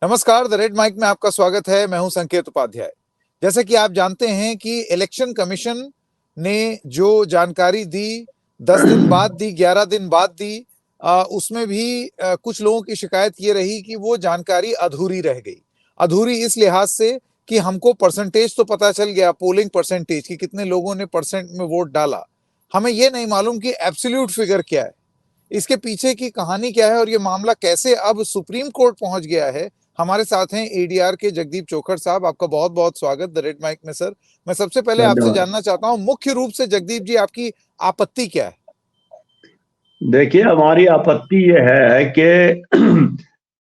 नमस्कार, the red mic में आपका स्वागत है। मैं हूं संकेत उपाध्याय। जैसा कि आप जानते हैं कि इलेक्शन कमीशन ने जो जानकारी दी 10 दिन बाद दी, 11 दिन बाद दी, उसमें भी कुछ लोगों की शिकायत ये रही कि वो जानकारी अधूरी रह गई। अधूरी इस लिहाज से कि हमको परसेंटेज तो पता चल गया, पोलिंग परसेंटेज कि कितने लोगों ने परसेंट में वोट डाला, हमें ये नहीं मालूम कि एब्सोल्यूट फिगर क्या है, इसके पीछे की कहानी क्या है और ये मामला कैसे अब सुप्रीम कोर्ट पहुंच गया है। हमारे साथ हैं एडीआर के जगदीप चोखड़ साहब। आपका बहुत बहुत स्वागत द रेड माइक में सर। मैं सबसे पहले आपसे धन्यवाद। जानना चाहता हूं, मुख्य रूप से जगदीप जी, आपकी आपत्ति क्या है? देखिए, हमारी आपत्ति ये है कि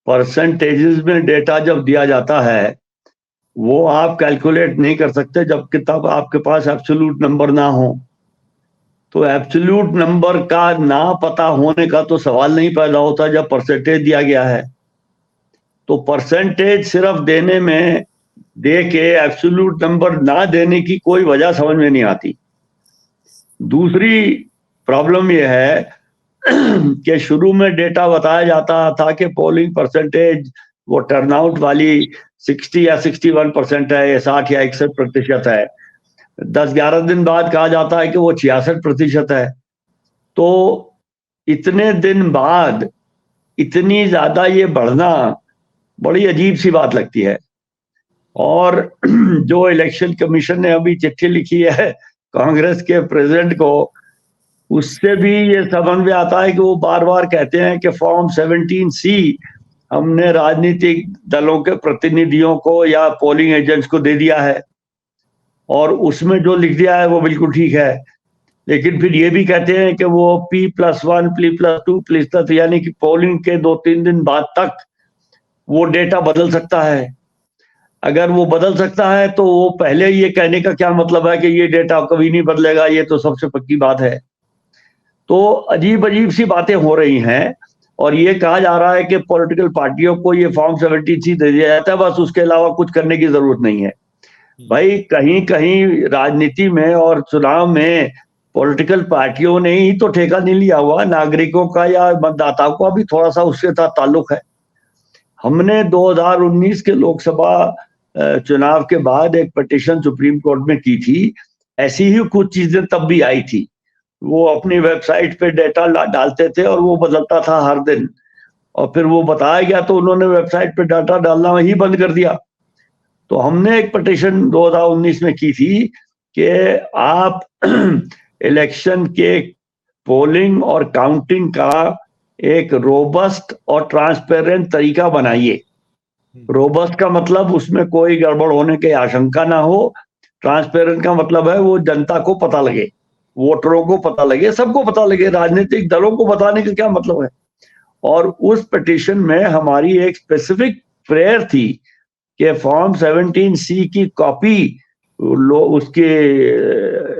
परसेंटेजेस में डेटा जब दिया जाता है वो आप कैलकुलेट नहीं कर सकते जब तक आपके पास एब्सोल्यूट नंबर ना हो। तो एब्सोल्यूट नंबर का ना पता होने का तो सवाल नहीं पैदा होता जब परसेंटेज दिया गया है। तो परसेंटेज सिर्फ देने में दे के एब्सोल्यूट नंबर ना देने की कोई वजह समझ में नहीं आती। दूसरी प्रॉब्लम यह है कि शुरू में डेटा बताया जाता था कि पोलिंग परसेंटेज वो टर्नआउट वाली 60 या 61% है, या 60 या 61% है। 10-11 दिन बाद कहा जाता है कि वो 66% है। तो इतने दिन बाद इतनी ज्यादा ये बढ़ना बड़ी अजीब सी बात लगती है। और जो इलेक्शन कमीशन ने अभी चिट्ठी लिखी है कांग्रेस के प्रेसिडेंट को, उससे भी ये समझ में आता है कि वो बार बार कहते हैं कि फॉर्म 17C हमने राजनीतिक दलों के प्रतिनिधियों को या पोलिंग एजेंट्स को दे दिया है और उसमें जो लिख दिया है वो बिल्कुल ठीक है। लेकिन फिर ये भी कहते हैं कि वो P+1, P+2, P+3 यानी कि पोलिंग के 2-3 दिन बाद तक वो डेटा बदल सकता है। अगर वो बदल सकता है तो वो पहले ये कहने का क्या मतलब है कि ये डेटा कभी नहीं बदलेगा? ये तो सबसे पक्की बात है। तो अजीब अजीब सी बातें हो रही हैं और ये कहा जा रहा है कि पॉलिटिकल पार्टियों को ये फॉर्म 17C दे दिया जाता है, बस उसके अलावा कुछ करने की जरूरत नहीं है। भाई, कहीं कहीं राजनीति में और चुनाव में पॉलिटिकल पार्टियों ने ही तो ठेका नहीं लिया हुआ, नागरिकों का या मतदाताओं का भी थोड़ा सा उसके साथ ताल्लुक है। हमने 2019 के लोकसभा चुनाव के बाद एक पिटीशन सुप्रीम कोर्ट में की थी। ऐसी ही कुछ चीजें तब भी आई थी। वो अपनी वेबसाइट पे डेटा डालते थे और वो बदलता था हर दिन, और फिर वो बताया गया तो उन्होंने वेबसाइट पे डाटा डालना ही बंद कर दिया। तो हमने एक पिटीशन 2019 में की थी कि आप इलेक्शन के पोलिंग और काउंटिंग का एक रोबस्ट और ट्रांसपेरेंट तरीका बनाइए। रोबस्ट का मतलब उसमें कोई गड़बड़ होने की आशंका ना हो। ट्रांसपेरेंट का मतलब है वो जनता को पता लगे, वोटरों को पता लगे, सबको पता लगे। राजनीतिक दलों को बताने का क्या मतलब है? और उस पिटीशन में हमारी एक स्पेसिफिक प्रेयर थी कि फॉर्म 17C की कॉपी उसके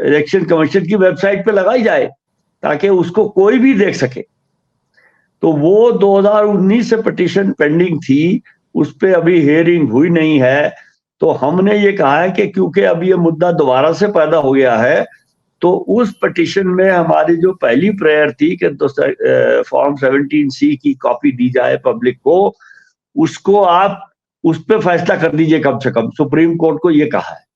इलेक्शन कमीशन की वेबसाइट पे लगाई जाए ताकि उसको कोई भी देख सके। तो वो 2019 से पिटीशन पेंडिंग थी, उस पे अभी हियरिंग हुई नहीं है। तो हमने ये कहा है कि क्योंकि अब ये मुद्दा दोबारा से पैदा हो गया है, तो उस पिटीशन में हमारी जो पहली प्रेयर थी कि फॉर्म 17C की कॉपी दी जाए पब्लिक को, उसको आप उस पे फैसला कर दीजिए कम से कम। सुप्रीम कोर्ट को ये कहा है।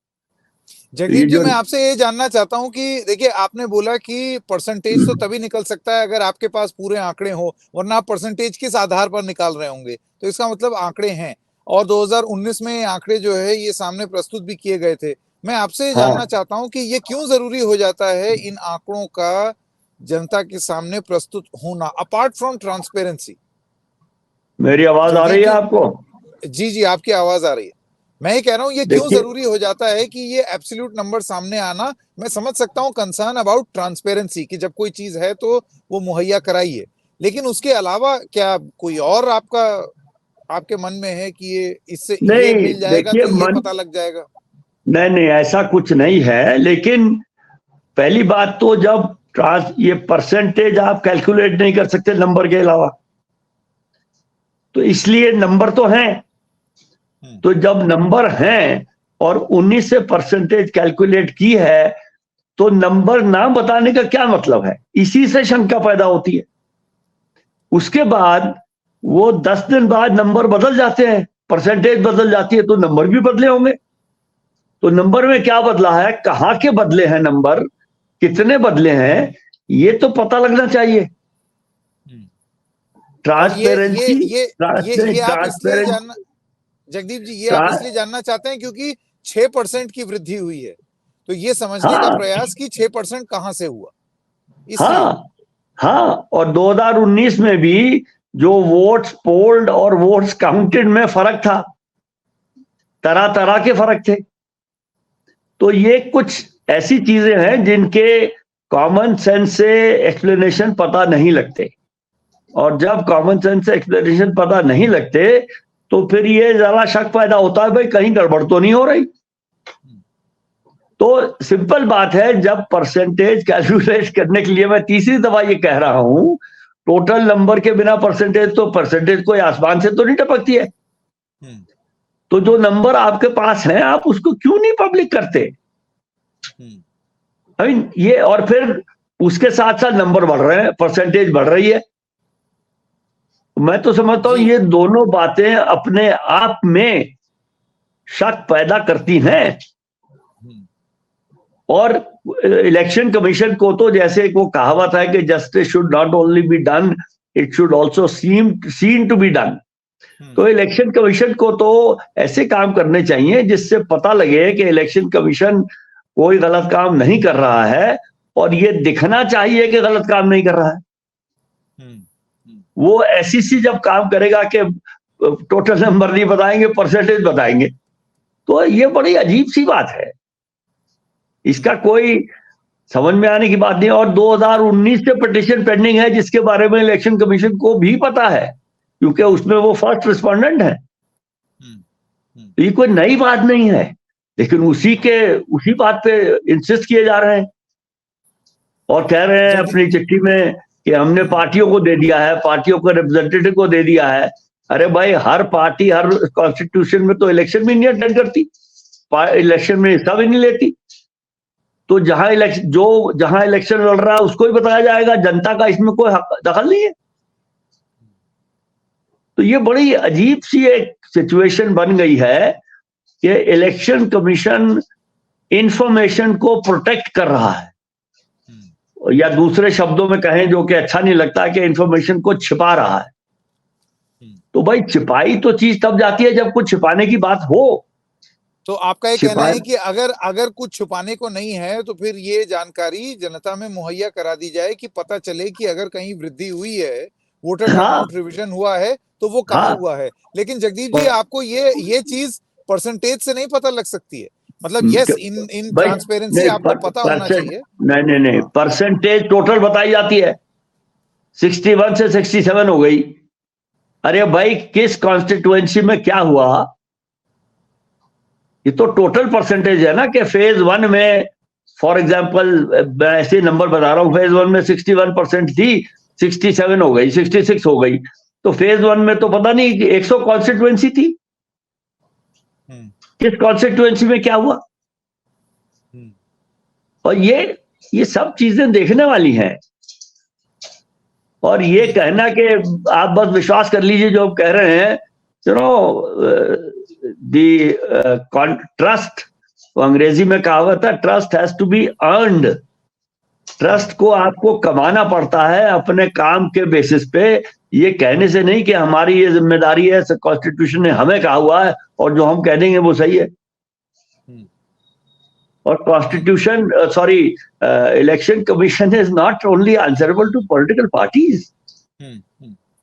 जगदीप जी, मैं आपसे ये जानना चाहता हूं कि देखिए, आपने बोला कि परसेंटेज तो तभी निकल सकता है अगर आपके पास पूरे आंकड़े हो, वरना आप परसेंटेज किस आधार पर निकाल रहे होंगे? तो इसका मतलब आंकड़े हैं, और 2019 में आंकड़े जो है ये सामने प्रस्तुत भी किए गए थे। मैं आपसे ये जानना चाहता हूं कि ये क्यों जरूरी हो जाता है इन आंकड़ों का जनता के सामने प्रस्तुत होना, अपार्ट फ्रॉम ट्रांसपेरेंसी? मेरी आवाज आ रही है आपको? जी जी, आपकी आवाज आ रही है। मैं ये कह रहा हूँ, ये क्यों जरूरी हो जाता है कि ये एब्सोल्यूट नंबर सामने आना? मैं समझ सकता हूँ कंसर्न अबाउट ट्रांसपेरेंसी कि जब कोई चीज है तो वो मुहैया कराइए, लेकिन उसके अलावा क्या कोई और आपके मन में है कि ये इससे ये नहीं, मिल जाएगा देखिए, तो ये पता लग जाएगा? नहीं नहीं, ऐसा कुछ नहीं है। लेकिन पहली बात तो जब ये परसेंटेज आप कैलकुलेट नहीं कर सकते नंबर के अलावा, तो इसलिए नंबर तो हैं। तो जब नंबर हैं और 19 से परसेंटेज कैलकुलेट की है, तो नंबर ना बताने का क्या मतलब है? इसी से शंका पैदा होती है। उसके बाद वो 10 दिन बाद नंबर बदल जाते हैं। परसेंटेज बदल जाती है तो नंबर भी बदले होंगे। तो नंबर में क्या बदला है, कहां के बदले हैं नंबर, कितने बदले हैं, ये तो पता लगना चाहिए। और ये ये ट्रांसपेरेंसी, ये ये आप इसलिए ट्रांसपेरेंट जानना, जगदीप जी, ये आप इसलिए जानना चाहते हैं क्योंकि 6% की वृद्धि हुई है, तो ये समझने का हाँ प्रयास कि 6% कहां से हुआ, इसलिए। हाँ हाँ। और 2019 में भी जो वोट्स पोल्ड और वोट्स काउंटेड में फर्क था, तरह तरह के फर्क थे। तो ये कुछ ऐसी चीजें हैं जिनके कॉमन सेंस से एक्सप्लेनेशन पता नहीं लगते, और जब कॉमन सेंस से एक्सप्लेनेशन पता नहीं लगते तो फिर ये जरा शक पैदा होता है, भाई कहीं गड़बड़ तो नहीं हो रही। तो सिंपल बात है, जब परसेंटेज कैलकुलेट करने के लिए, मैं तीसरी दफा ये कह रहा हूं, टोटल नंबर के बिना परसेंटेज, तो परसेंटेज कोई आसमान से तो नहीं टपकती है। तो जो नंबर आपके पास है आप उसको क्यों नहीं पब्लिक करते? आई मीन ये, और फिर उसके साथ साथ नंबर बढ़ रहे हैं, परसेंटेज बढ़ रही है। मैं तो समझता हूं ये दोनों बातें अपने आप में शक पैदा करती हैं। और इलेक्शन कमीशन को तो जैसे वो कहावत है कि justice should not only be done, it should also seen to be done. तो इलेक्शन कमीशन को तो ऐसे काम करने चाहिए जिससे पता लगे कि इलेक्शन कमीशन कोई गलत काम नहीं कर रहा है, और ये दिखना चाहिए कि गलत काम नहीं कर रहा है। वो एसईसी जब काम करेगा कि टोटल नंबर नहीं बताएंगे, परसेंटेज बताएंगे, तो ये बड़ी अजीब सी बात है, इसका कोई समझ में आने की बात नहीं। और 2019 से पिटीशन पेंडिंग है जिसके बारे में इलेक्शन कमीशन को भी पता है, क्योंकि उसमें वो फर्स्ट रिस्पोंडेंट है। ये कोई नई बात नहीं है, लेकिन उसी बात पे इंसिस्ट किए जा रहे हैं, और कह रहे हैं अपनी चिट्ठी में कि हमने पार्टियों को दे दिया है, पार्टियों को रिप्रेजेंटेटिव को दे दिया है। अरे भाई, हर पार्टी हर कॉन्स्टिट्यूशन में तो इलेक्शन भी नहीं अटेंड करती, इलेक्शन में हिस्सा भी नहीं लेती। तो जहां इलेक्शन लड़ रहा है उसको ही बताया जाएगा, जनता का इसमें कोई दखल नहीं है। तो ये बड़ी अजीब सी एक सिचुएशन बन गई है कि इलेक्शन कमीशन इंफॉर्मेशन को प्रोटेक्ट कर रहा है, या दूसरे शब्दों में कहें जो कि अच्छा नहीं लगता, कि इंफॉर्मेशन को छिपा रहा है। तो भाई, छिपाई तो चीज तब जाती है जब कुछ छिपाने की बात हो। तो आपका ये कहना है कि अगर कुछ छुपाने को नहीं है तो फिर ये जानकारी जनता में मुहैया करा दी जाए कि पता चले कि अगर कहीं वृद्धि हुई है, वोटर टर्नआउट रिवीजन हुआ है, तो वो कहाँ हुआ है। लेकिन जगदीप जी, आपको ये चीज परसेंटेज से नहीं पता लग सकती है, मतलब यस, इन ट्रांसपेरेंसी आपको पता होना चाहिए। नहीं, परसेंटेज टोटल बताई जाती है, 61 से 67 हो गई। अरे भाई, किस कॉन्स्टिट्यूएंसी में क्या हुआ, ये तो टोटल परसेंटेज है ना। कि फेज 1 में, फॉर एग्जांपल, मैं ऐसे नंबर बता रहा हूं, फेज 1 में 61% थी, 67 हो गई, 66 हो गई। तो फेज 1 में तो पता नहीं कि 100 कॉन्स्टिट्यूएंसी थी, किस कॉन्स्टिट्यूएंसी में क्या हुआ। और ये सब चीजें देखने वाली हैं। और ये कहना कि आप बस विश्वास कर लीजिए जो आप कह रहे हैं, ट्रस्ट, अंग्रेजी में कहावत है, trust has to be earned. Trust को आपको कमाना पड़ता है अपने काम के बेसिस पे, ये कहने से नहीं कि हमारी ये जिम्मेदारी है, कॉन्स्टिट्यूशन ने हमें कहा हुआ है और जो हम कह देंगे वो सही है। और Constitution, Election Commission is not only answerable to political parties,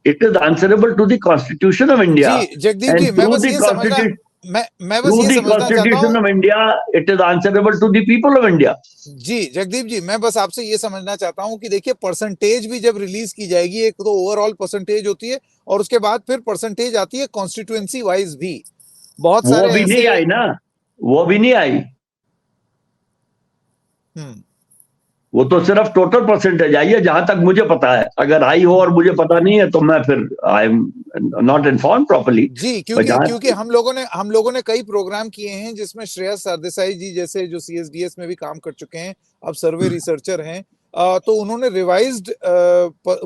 it is answerable to the Constitution of India. जी जगदीप जी, मैं बस ये समझना Constitution of India, it is answerable to the people of India. जी जगदीप जी, मैं बस आपसे ये समझना चाहता हूं कि देखिए, परसेंटेज भी जब रिलीज की जाएगी, एक तो ओवरऑल परसेंटेज होती है और उसके बाद फिर परसेंटेज आती है कॉन्स्टिट्यूएंसी वाइज भी। बहुत सारे वो भी नहीं आई ना, वो भी नहीं आई। वो तो सिर्फ टोटल परसेंटेज आई है जहां तक मुझे पता है। अगर आई हो और मुझे पता नहीं है तो मैं फिर I am not informed properly. जी, क्योंकि हम लोगों ने कई प्रोग्राम किए हैं जिसमें श्रेयस सरदेसाई जी जैसे, जो सीएसडीएस में भी काम कर चुके हैं, अब सर्वे रिसर्चर हैं, तो उन्होंने रिवाइज्ड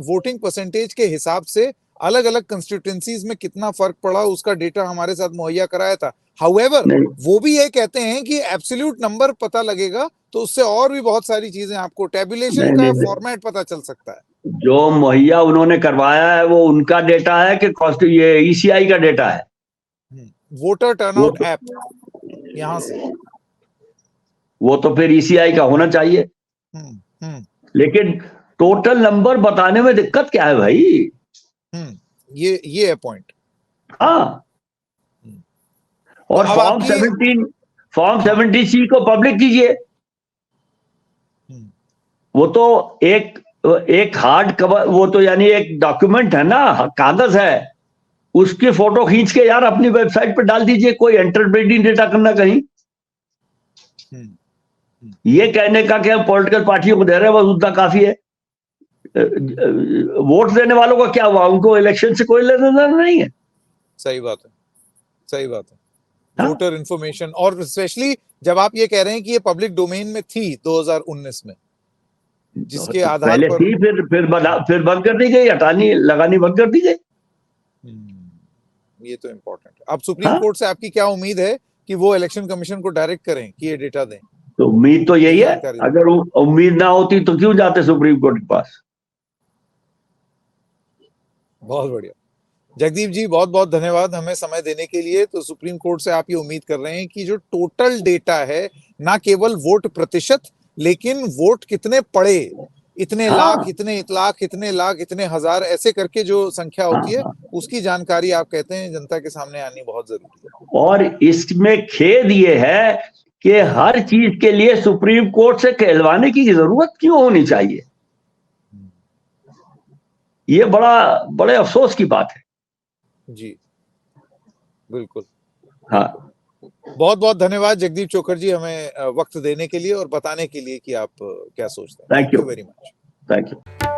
वोटिंग परसेंटेज के हिसाब से अलग अलग कंस्टिट्यूएंसीज में कितना फर्क पड़ा उसका डेटा हमारे साथ मुहैया कराया था। हाउएवर नहीं, वो भी ये कहते हैं कि एब्सोल्यूट नंबर पता लगेगा तो उससे और भी बहुत सारी चीजें आपको टेबुलेशन नहीं, का नहीं, फॉर्मेट पता चल सकता है। जो मुहैया उन्होंने करवाया है वो उनका डेटा है कि कॉस्ट ये ईसीआई का डेटा है? वोटर वो टर्नआउट तो, ऐप यहां से। वो तो फिर ईसीआई का होना चाहिए। हम्म हम्म लेकिन टोटल नंबर बताने में दिक्कत क्या है भाई? ये है पॉइंट। हाँ, तो और अब आपकी फॉर्म हाँ 70C को पब्लिक कीजिए। हम्म, वो तो एक एक हार्ड कवर, वो तो यानी एक डॉक्यूमेंट है ना, कागज है, उसकी फोटो खींच के यार अपनी वेबसाइट पर डाल दीजिए। कोई इंटरप्रेटिंग डेटा करना कहीं, हम्म, ये कहने का कि हम पॉलिटिकल पार्टियों को दे रहे हैं बस उतना काफी है। वोट देने वालों का क्या हुआ? उनको इलेक्शन से कोई लेना देना नहीं है। सही बात है, सही बात है। हाँ? वोटर इंफॉर्मेशन, और स्पेशली जब आप ये कह रहे हैं कि ये पब्लिक डोमेन में थी 2019 में, जिसके तो आधार पहले पर थी, फिर बंद कर दी गई, हटानी लगानी बंद कर दी गई। ये तो इम्पोर्टेंट है। अब सुप्रीम हाँ, कोर्ट से आपकी क्या उम्मीद है कि वो इलेक्शन कमीशन को डायरेक्ट करें कि ये डेटा दें, तो उम्मीद तो ये यही है। जानकारी दें? अगर उम्मीद ना होती तो क्यों जाते सुप्रीम कोर्ट के पास? बहुत बढ़िया। जगदीप जी बहुत बहुत धन्यवाद हमें समय देने के लिए। तो सुप्रीम कोर्ट से आप ये उम्मीद कर रहे हैं कि जो टोटल डेटा है, ना केवल वोट प्रतिशत, लेकिन वोट कितने पड़े, इतने लाख, हाँ, इतने लाख, इतने लाख, इतने हजार, ऐसे करके जो संख्या हाँ, होती है, हाँ। उसकी जानकारी आप कहते हैं जनता के सामने आनी बहुत जरूरी है। और इसमें खेद ये है कि हर चीज के लिए सुप्रीम कोर्ट से कहलवाने की जरूरत क्यों होनी चाहिए? ये बड़े अफसोस की बात है। जी बिल्कुल। हाँ, बहुत बहुत धन्यवाद जगदीप चोखर जी, हमें वक्त देने के लिए और बताने के लिए कि आप क्या सोचते हैं। Thank thank you, you very much. Thank you.